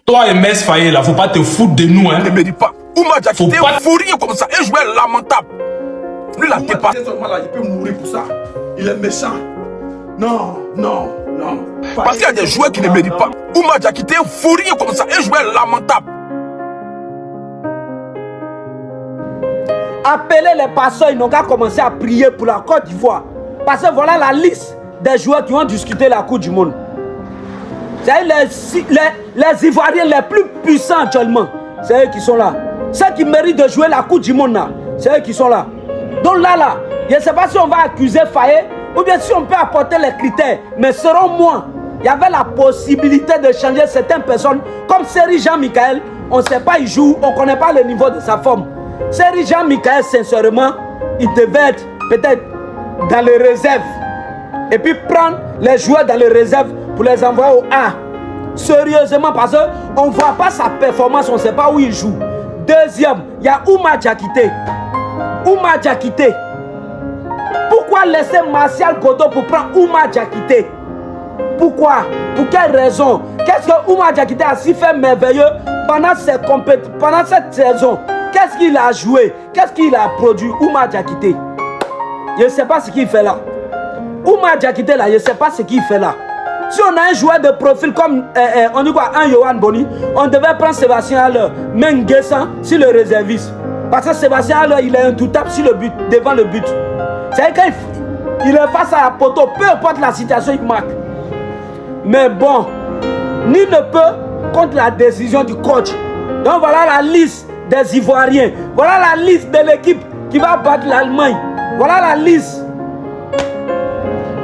Toi et Mess Faye, là, faut pas te foutre de nous, hein. Ne me dis pas. Ouma Diakité, faut rire comme ça. Un joueur lamentable. Lui, la dépasse. Il peut mourir pour ça. Il est méchant. Non, non, non. Parce qu'il y a des joueurs qui ne méritent pas. Ouma Diakité, faut rire comme ça. Un joueur lamentable. Appelez les pasteurs, ils n'ont qu'à commencer à prier pour la Côte d'Ivoire. Parce que voilà la liste des joueurs qui vont discuter la Coupe du Monde. C'est les Ivoiriens les plus puissants actuellement. C'est eux qui sont là. Ceux qui méritent de jouer la Coupe du Monde, c'est eux qui sont là. Donc là, je ne sais pas si on va accuser Faye ou bien si on peut apporter les critères. Mais selon moi, il y avait la possibilité de changer certaines personnes. Comme Seri Jean-Michel, on ne sait pas, il joue, on ne connaît pas le niveau de sa forme. Seri Jean-Michel, sincèrement, il devait être peut-être dans les réserves. Et puis prendre les joueurs dans les réserves pour les envoyer au A. Sérieusement, parce qu'on ne voit pas sa performance, on ne sait pas où il joue. Deuxième, il y a Ouma Diakité. Ouma Diakité. Pourquoi laisser Martial Godot pour prendre Ouma Diakité? Pourquoi? Pour quelle raison? Qu'est-ce que Ouma Diakité a si fait merveilleux pendant cette saison? Qu'est-ce qu'il a joué? Qu'est-ce qu'il a produit? Ouma Diakité. Je ne sais pas ce qu'il fait là. Ouma Diakité là, je ne sais pas ce qu'il fait là. Si on a un joueur de profil comme on dit quoi, un Yohan Boni, on devait prendre Sébastien Haller, Menguessan sur le réserviste. Parce que Sébastien Haller, il est indoutable sur le but, devant le but. C'est-à-dire qu'il est face à la poteau, peu importe la situation, il marque. Mais bon, nul ne peut contre la décision du coach. Donc voilà la liste des Ivoiriens. Voilà la liste de l'équipe qui va battre l'Allemagne. Voilà la liste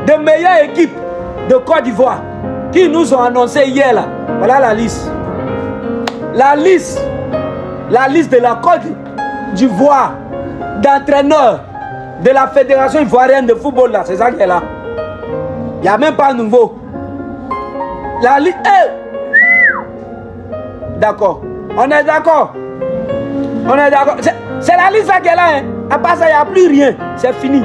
des meilleures équipes de Côte d'Ivoire qui nous ont annoncé hier là. Voilà la liste. La liste de la Côte d'Ivoire, d'entraîneurs de la Fédération ivoirienne de football là, c'est ça qui est là. Il n'y a même pas nouveau. La liste. D'accord. On est d'accord. On est d'accord. C'est la liste là qui est là. Hein. À part ça, il n'y a plus rien. C'est fini.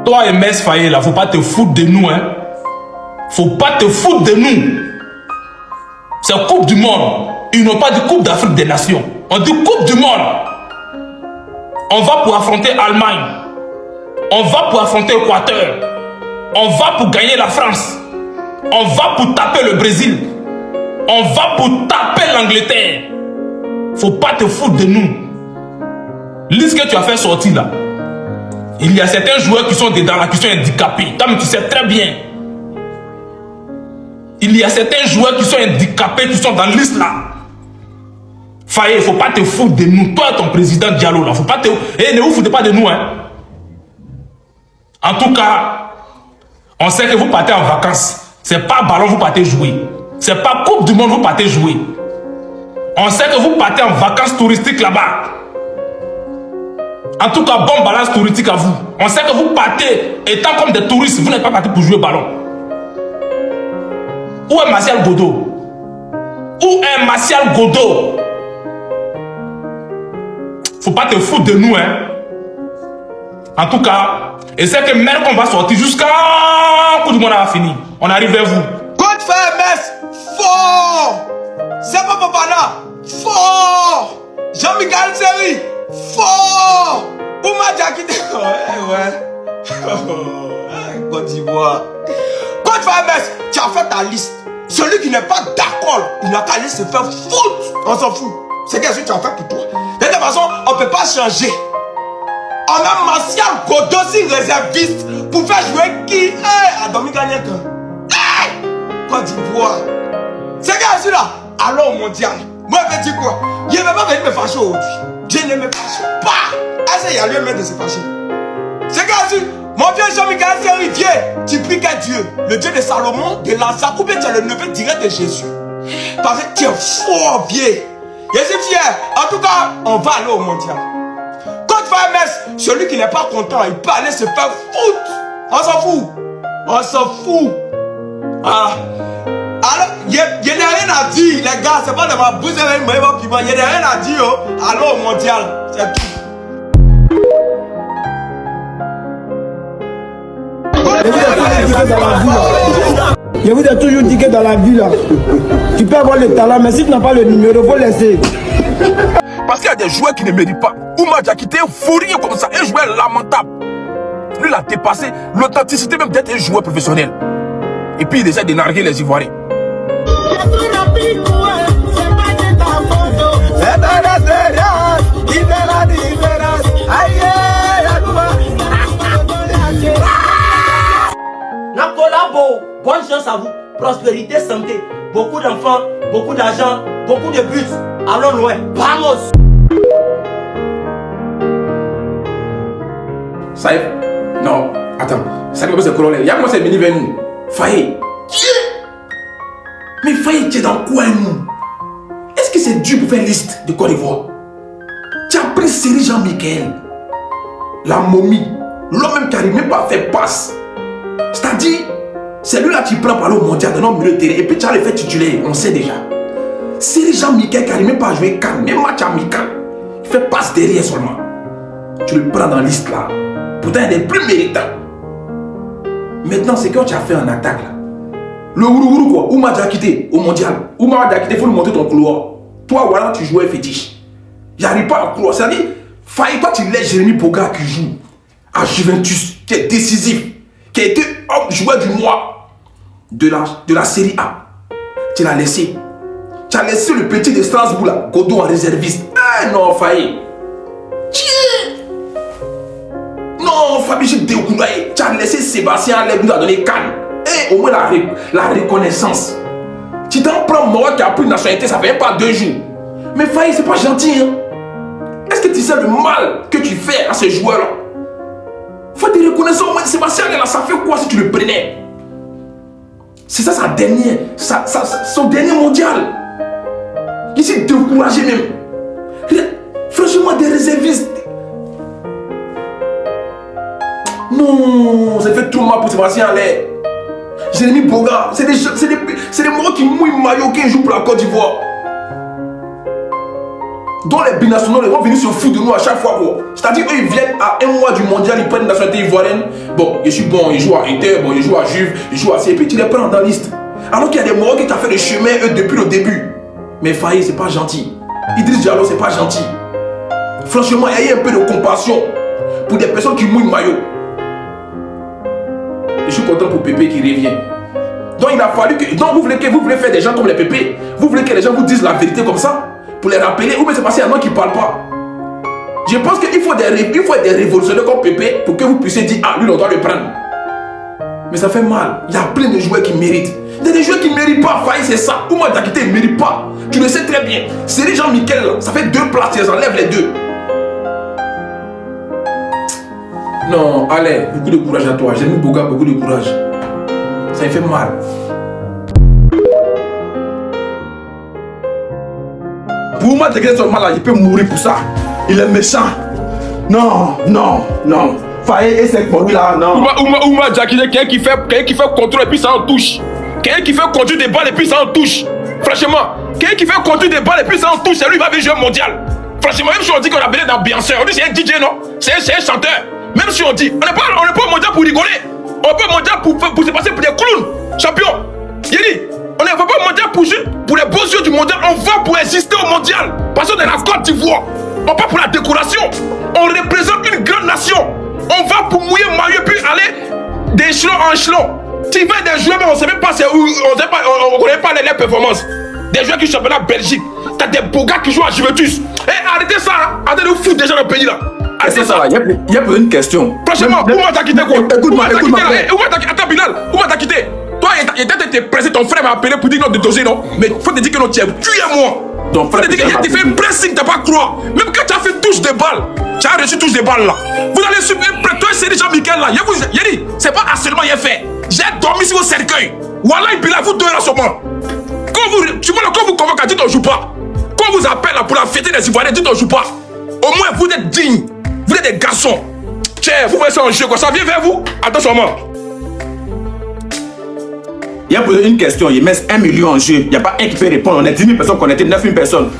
Toi et Mess Faye, là, faut pas te foutre de nous, hein. Faut pas te foutre de nous. C'est Coupe du Monde. Ils n'ont pas dit Coupe d'Afrique des Nations. On dit Coupe du Monde. On va pour affronter l'Allemagne. On va pour affronter l'Équateur. On va pour gagner la France. On va pour taper le Brésil. On va pour taper l'Angleterre. Faut pas te foutre de nous. Lis ce que tu as fait sortir là. Il y a certains joueurs qui sont dedans là, qui sont handicapés. Comme tu sais très bien. Il y a certains joueurs qui sont handicapés, qui sont dans la liste là. Faye, il ne faut pas te foutre de nous. Toi, ton président Diallo là, faut pas te... ne vous foutez pas de nous, hein. En tout cas, on sait que vous partez en vacances. C'est pas ballon, vous partez jouer. C'est pas Coupe du Monde, vous partez jouer. On sait que vous partez en vacances touristiques là-bas. En tout cas, bon balance touristique à vous. On sait que vous partez, étant comme des touristes, vous n'êtes pas partis pour jouer au ballon. Où est Martial Godot? Où est Martial Godot? Faut pas te foutre de nous, hein. En tout cas, et c'est que même qu'on va sortir jusqu'à Coupe du Monde va finir. On arrive vers vous. Côte Mess, fort! C'est pas Papana, fort! Jean-Michel Seri, fort! Ouma Diakité, ouais. Côte d'Ivoire. Côte Mess, tu as fait ta liste. Celui qui n'est pas d'accord, il n'a qu'à aller se faire foutre. On s'en fout. C'est qu'est-ce que tu as fait pour toi. De toute façon, on ne peut pas changer. On a Martial Godot réserviste pour faire jouer qui? À Dominique Agnès. Côte d'Ivoire. C'est qu'est-ce que là? Allons au mondial. Moi, je vais dire quoi? Je ne vais pas venir me fâcher aujourd'hui. Je ne me fâche pas. Est-ce qu'il y a lieu même de se fâcher? C'est qu'est-ce que mon vieux Jean-Michel Seri, viens, tu pries qu'à Dieu, le Dieu de Salomon, de Lazare, ou bien tu es le neveu direct de Jésus. Parce que tu es fort, vieux. Je suis fier. En tout cas, on va aller au mondial. Côte Mess, celui qui n'est pas content, il peut aller se faire foutre. On s'en fout. On s'en fout. Ah. Alors, il n'y a rien à dire, les gars. C'est pas de ma bouche avec mon piment. Il n'y a rien à dire. Allons au mondial. C'est tout. Je vous ai toujours dit que dans la vie, là, tu peux avoir le talent, mais si tu n'as pas le numéro, il faut laisser. Parce qu'il y a des joueurs qui ne méritent pas. Oumar Diakité est fourrier comme ça, un joueur lamentable. Lui, il a dépassé l'authenticité même d'être un joueur professionnel. Et puis, il essaie de narguer les Ivoiriens. Nakolabo, bonne chance à vous. Prospérité, santé, beaucoup d'enfants, beaucoup d'argent, beaucoup de buts. Allons loin. Vamos! Saïf, non, attends. Ça c'est colonel. Il y a moi, c'est venu vers nous. Faye. Mais Faye, tu es dans quoi, nous? Est-ce que c'est dur pour faire liste de Côte d'Ivoire? Tu as pris Série Jean-Michel, la momie, l'homme même qui n'arrive même pas à faire passe. C'est-à-dire, c'est lui là qui prend par le mondial de notre milieu de terrain. Et puis tu as le fait titulaire, on sait déjà. Série Jean-Michel qui n'arrive même pas à jouer calme, même match amical, il fait passe derrière seulement. Tu le prends dans la liste là. Pourtant, il est plus méritant. Maintenant, c'est quand tu as fait en attaque là. Le Ourourou quoi, Oumar Diakité au mondial. Oumar Diakité, il faut lui montrer ton couloir. Toi, voilà, tu jouais fétiche. J'arrive pas à couloir. C'est-à-dire, faille, toi, tu laisses Jérémy Boga qui joue à Juventus, qui est décisif, qui a été joueur du mois de la Série A. Tu l'as laissé. Tu as laissé le petit de Strasbourg là, Godot en réserviste. Ah non, faille. Non, Fabrice Déoukounaï, tu as laissé Sébastien Aleb nous a donné Cannes. Et au moins la reconnaissance. Tu t'en prends moi qui a pris une nationalité, ça fait pas 2 jours. Mais Faye, c'est pas gentil. Hein? Est-ce que tu sais le mal que tu fais à ces joueurs-là? Faut te reconnaître au moins. Sébastien Aleb, ça fait quoi si tu le prenais? C'est ça sa dernière, son dernier mondial. Il s'est découragé même. Franchement, des réservistes. Non, ça fait trop mal pour Sébastien Allaire. Jérémy Boga, c'est des morts qui mouillent maillot qui jouent pour la Côte d'Ivoire. Dont les binationaux, ils vont venir se foutre de nous à chaque fois. C'est-à-dire eux, ils viennent à 1 mois du mondial, ils prennent une nationalité ivoirienne. Bon, je suis bon, ils jouent à Inter, bon, ils jouent à Juve, ils jouent à C. Et puis tu les prends dans la liste. Alors qu'il y a des morts qui t'ont fait le chemin eux, depuis le début. Mais Faye, c'est pas gentil. Idriss Diallo, c'est pas gentil. Franchement, ayez un peu de compassion pour des personnes qui mouillent maillot. Je suis content pour Pépé qui revient. Donc il a fallu que... Donc vous voulez faire des gens comme les Pépé. Vous voulez que les gens vous disent la vérité comme ça. Pour les rappeler. Ou bien c'est parce qu'il y a un qui ne parle pas. Je pense qu'il faut des révolutionnaires comme Pépé. Pour que vous puissiez dire, ah lui on doit le prendre. Mais ça fait mal. Il y a plein de joueurs qui méritent. Il y a des joueurs qui ne méritent pas. Faye, c'est ça. Oumar Diakité il ne mérite pas. Tu le sais très bien. Série Jean-Michel, ça fait 2 places. Tu les enlèves les 2. Non, allez, beaucoup de courage à toi. J'ai mis Boga, beaucoup de courage. Ça lui fait mal. Pour moi, dès son mal là, il peut mourir pour ça. Il est méchant. Non, non, non. Faye et c'est pour lui là, non. Oumar Diakité, quelqu'un qui fait contrôle et puis ça en touche. Quelqu'un qui fait conduire des balles et puis ça en touche. Franchement, quelqu'un qui fait conduire des balles et puis ça en touche, c'est lui qui va venir jouer mondial. Franchement, même si on dit qu'on a besoin d'ambianceur, on dit c'est un DJ, non? C'est un chanteur. Même si on dit, on n'est pas au mondial pour rigoler. On n'est pas au mondial pour se passer pour des clowns. Champion. Il dit, on n'est pas au mondial pour les beaux yeux du mondial. On va pour exister au mondial. Parce qu'on est la Côte d'Ivoire. On va pour la décoration. On représente une grande nation. On va pour mouiller maillot puis aller d'échelon en échelon. Tu vas des joueurs, mais on ne sait même pas où. On ne connaît pas les performances. Des joueurs qui sont championnat Belgique. T'as des beaux gars qui jouent à Juventus. Arrêtez ça. Arrêtez de foutre des gens dans le pays là. C'est ça, il y a une question. Franchement, Oumar Diakité quoi? Écoute-moi. Attends Bilal, Oumar Diakité. Toi, il était pressé, ton frère m'a appelé pour dire non de doser, non? Mais faut te dire que non, tu es moi. Ton frère, faut te dire qu'il a fait un pressing, t'as pas croire. Même quand tu as fait touche de balle, tu as reçu touche de balle là. Vous allez super près, toi c'est déjà Michael là. Il dit, c'est pas harcèlement, il a fait. J'ai dormi sur vos cercueils. Voilà, Bilal, vous deux là seulement. Quand vous convoquez, dites on joue pas. Quand on vous appelle là pour la fête des Ivoiriens, dites on joue pas. Au moins, vous êtes dignes. Vous êtes des garçons. Tiens, vous voyez ça en jeu quoi. Ça vient vers vous. Attention moi. Il y a posé une question. Il met 1 million en jeu. Il n'y a pas un qui peut répondre. On est 10 000 personnes connectées, 9 000 personnes.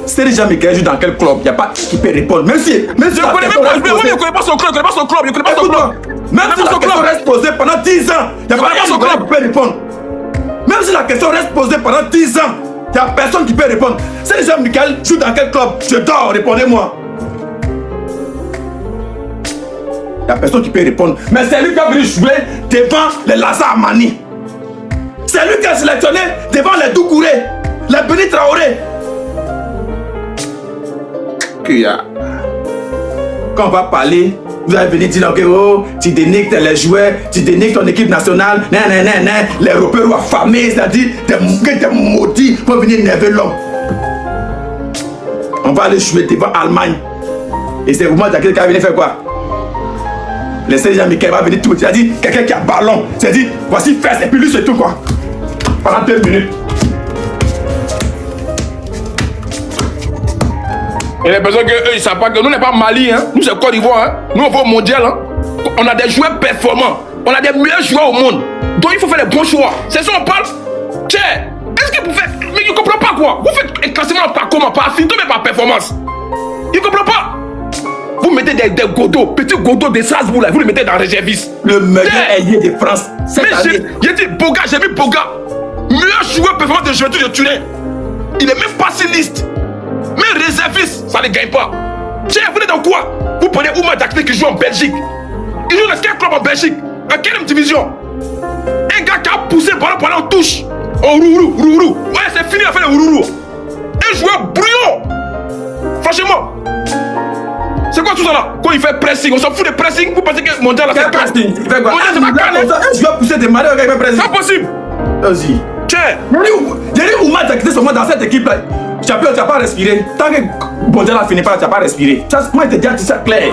C'est déjà Michael joue dans quel club? Il n'y a pas qui peut répondre. Même si. Je ne connais même pas. Je ne connais pas son club. Je ne connais pas son club. Même si la question reste posée pendant 10 ans. Il n'y a pas un qui peut répondre. posé pendant 10 ans. Il n'y a personne qui peut répondre. C'est Jean-Michel joue dans quel club? Je dors, répondez-moi. Il n'y a personne qui peut répondre. Mais c'est lui qui a venu jouer devant les Lazare Mani. C'est lui qui a sélectionné devant les Doucouré, les Béni Traoré. Quand on va parler, vous allez venir dire que oh, tu dénigres les joueurs, tu dénigres ton équipe nationale, les Européens affamés, c'est-à-dire des maudits pour venir nerver l'homme. On va aller jouer devant l'Allemagne. Et c'est vraiment quelqu'un qui va venir faire quoi? Le Seigneur Jean-Michel va venir tout. C'est-à-dire quelqu'un qui a ballon. C'est-à-dire voici fesse et puis lui c'est tout quoi. Pendant 2 minutes. Et les personnes qu'eux, ils ne savent pas que nous, n'est pas Mali, hein. Nous, c'est Côte d'Ivoire, hein. Nous, on va au mondial, hein. On a des joueurs performants. On a des meilleurs joueurs au monde. Donc, il faut faire les bons choix. C'est ça, on parle. Tiens, est-ce que vous faites. Mais ils ne comprennent pas quoi. Vous faites un classement par comment? Par affinité, mais par performance. Ils ne comprennent pas. Vous mettez des Godot, petits Godot de Strasbourg, là, vous les mettez dans le réserviste. Le meilleur ailier de France. Mais j'ai dit Boga, j'ai mis Boga. Meilleur joueur performant de Juventus de Turin. Il n'est même pas sur liste. Mais réserviste, ça ne gagne pas. Tiens, vous êtes dans quoi? Vous prenez Oumar Diakité qui joue en Belgique. Il joue dans quel club en Belgique? Dans quelle division? Un gars qui a poussé le ballon pendant en touche. Oh, rourou. Ouais, c'est fini la fin de rourou. Un joueur brouillon. Franchement. C'est quoi tout ça là? Quand il fait pressing, on s'en fout de pressing. Vous pensez que Mondial a fait pressing? Il fait quoi? Mondial, c'est pas calme. Un joueur poussé de malheur qui fait pressing. C'est impossible. Vas-y. Tiens. J'ai dit Oumar Diakité seulement dans cette équipe là. Champion, tu n'as pas respiré. Tant que Mondial a fini pas, tu n'as pas respiré. Moi, je te dis ça clair.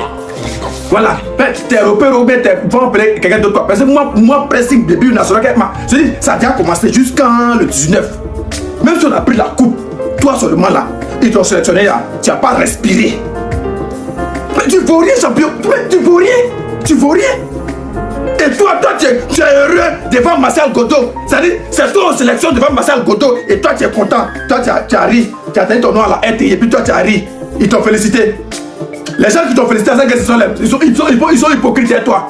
Voilà. T'es européen, tu vas appeler quelqu'un d'autre. Parce que moi, pressing début national, je dis, ça a déjà commencé jusqu'en le 19. Même si on a pris la coupe, toi seulement là, ils t'ont sélectionné là, tu n'as pas respiré. Mais tu ne vaux rien, champion. Mais tu ne vaux rien. Tu ne vaux rien. Et toi, tu es heureux devant Marcel Godot. C'est-à-dire, c'est toi en sélection devant Marcel Godot. Et toi, tu es content. Toi, tu as ri. Tu as donné ton nom à la RTI. Et puis toi, tu as ri. Ils t'ont félicité. Les gens qui t'ont félicité, ils sont hypocrites et toi.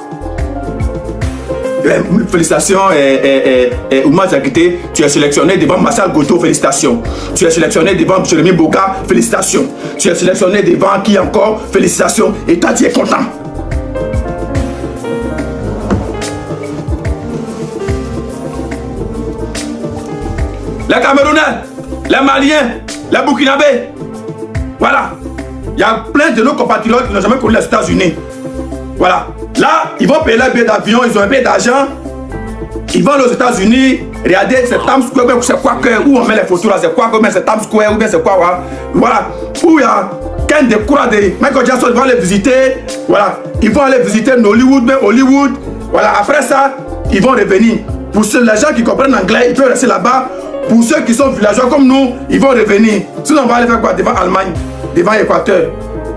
Félicitations, Oumar Diakité. Tu es sélectionné devant Marcel Godot. Félicitations. Tu es sélectionné devant Jérémy Boga. Félicitations. Tu es sélectionné devant qui encore? Félicitations. Et toi, tu es content. Les Camerounais, les Maliens, les Burkinabés. Voilà. Il y a plein de nos compatriotes qui n'ont jamais connu les États-Unis. Voilà. Là, ils vont payer leur billet d'avion, ils ont un peu d'argent. Ils vont aux États-Unis, regardez, c'est Times Square, c'est quoi que, où on met les photos là, c'est quoi que, c'est Times Square, ou bien c'est quoi, voilà. Où il y a Ken de Koura de Michael Jackson, ils vont aller visiter. Voilà. Ils vont aller visiter Hollywood, même Hollywood. Voilà. Après ça, ils vont revenir. Pour ceux, les gens qui comprennent l'anglais, ils peuvent rester là-bas. Pour ceux qui sont villageois comme nous, ils vont revenir. Sinon, on va aller faire quoi? Devant l'Allemagne, devant l'Équateur.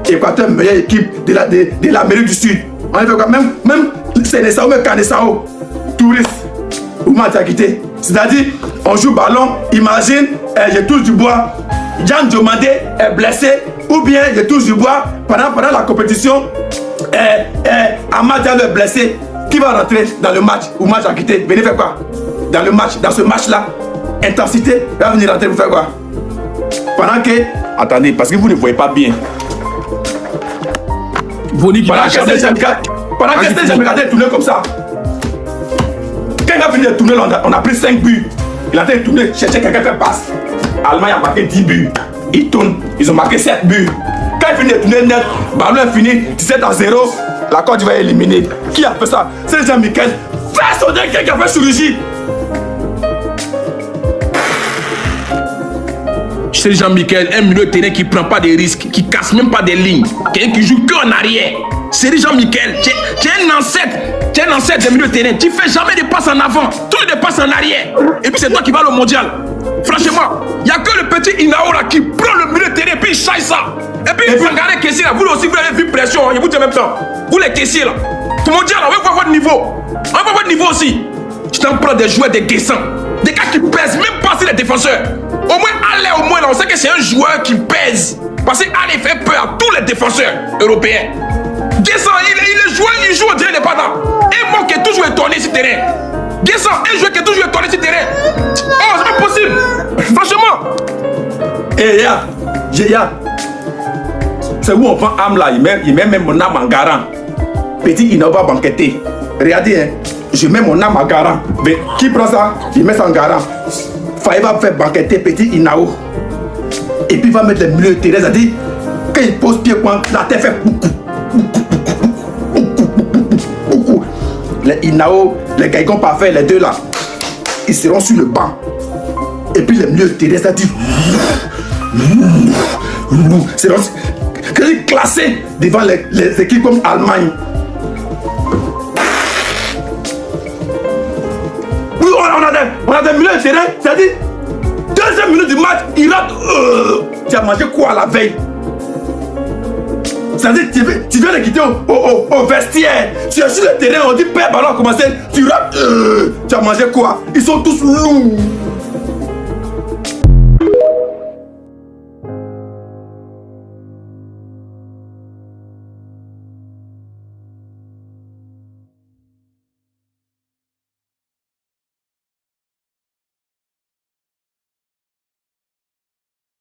Équateur, meilleure équipe de l'Amérique du Sud. On va faire quoi? Même Sénésao, même Kanesao. Touriste. Oumar Diakité. C'est-à-dire, on joue ballon, imagine, je touche du bois. Jean Diomandé est blessé. Ou bien, je touche du bois pendant la compétition. Amad Diallo est blessé. Qui va rentrer dans le match? Oumar Diakité. Venez faire quoi? Dans le match, dans ce match-là. Intensité, il va venir rentrer pour faire quoi? Pendant que, attendez, parce que vous ne voyez pas bien. Pendant que c'est Jean-Michel tourner comme ça. Quand il va venir tourner, on a pris 5 buts. Il a été tourné, chercher quelqu'un qui passe. L'Allemagne a marqué 10 buts. Ils tournent, ils ont marqué 7 buts. Quand il finit de tourner net, ballon est fini, 17-0, la Côte d'Ivoire est éliminée. Qui a fait ça? C'est Jean-Michel. Fais son quelqu'un qui a fait chirurgie. C'est Jean-Michel, un milieu de terrain qui ne prend pas de risques, qui ne casse même pas des lignes, quelqu'un qui joue que en arrière. C'est Jean-Michel, tu es un ancêtre de milieu de terrain, tu ne fais jamais de passes en avant, tous les passes en arrière. Et puis c'est toi qui vas au mondial. Franchement, il n'y a que le petit Inao là qui prend le milieu de terrain et puis il chasse ça. Et puis il faut regarder les caissiers là, vous aussi vous avez vu pression, je vous dis en même temps. Vous les caissiers là, tout le mondial là, on va voir votre niveau. On va voir votre niveau aussi. Tu t'en prends des joueurs décaissants, des gars qui pèsent même pas sur les défenseurs. Au moins, allez, au moins, là, on sait que c'est un joueur qui pèse. Parce qu'Allez fait peur à tous les défenseurs européens. Guessant, il est joueur, il joue, on dirait indépendant. Et moi qui est toujours étonné sur le terrain. Guessant, un joueur qui est toujours étonné sur le terrain. Oh, c'est pas possible. C'est où on prend âme là, il met même mon âme en garant. Petit, il n'a pas banqueté. Regardez, hein, je mets mon âme en garant. Mais qui prend ça? Il met ça en garant. Faye va faire banqueter petit Inao. Et puis il va mettre les milieux de terrain. C'est-à-dire, quand il pose pied, la tête fait beaucoup. Les Inao, les Gaïgons parfaits, les deux là, ils seront sur le banc. Et puis les milieux de terrain, c'est-à-dire, seront classés devant les équipes comme Allemagne. Oui, on a des milieux de terrain, c'est-à-dire, deuxième minute du match, il rate. Tu as mangé quoi la veille? C'est-à-dire, tu viens de quitter au vestiaire. Tu es sur le terrain, on dit père ballon a commencé. Tu rates. Tu as mangé quoi? Ils sont tous lourds.